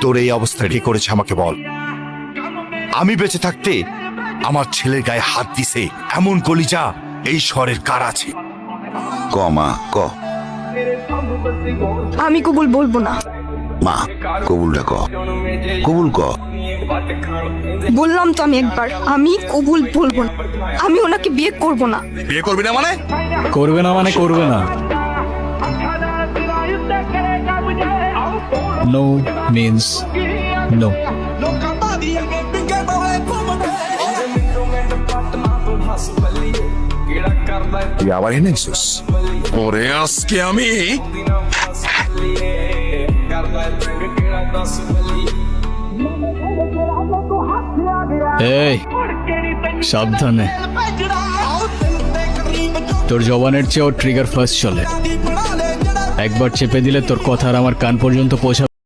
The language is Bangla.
তোর এই অবস্থা কি করেছে আমাকে বল। আমি বেঁচে থাকতে আমার ছেলের গায়ে হাত দিছে এমন কলিজা এই শহরের কার আছে? ক মা ক। আমি কবুল বলবো না। মা কবুলটা ক, কবুল ক। বললাম তো আমি কবুল বলবো না। আমি ওনাকে বিয়ে করব না। বিয়ে করবি না মানে? করবে না মানে করবে না। No means no. তুই আবার এনেছিস? ওরে আজকে আমি এই সাবধানে, তোর জবানের চেয়েও ট্রিগার ফার্স্ট চলে। একবার চেপে দিলে তোর কথা আর আমার কান পর্যন্ত পৌঁছাবে।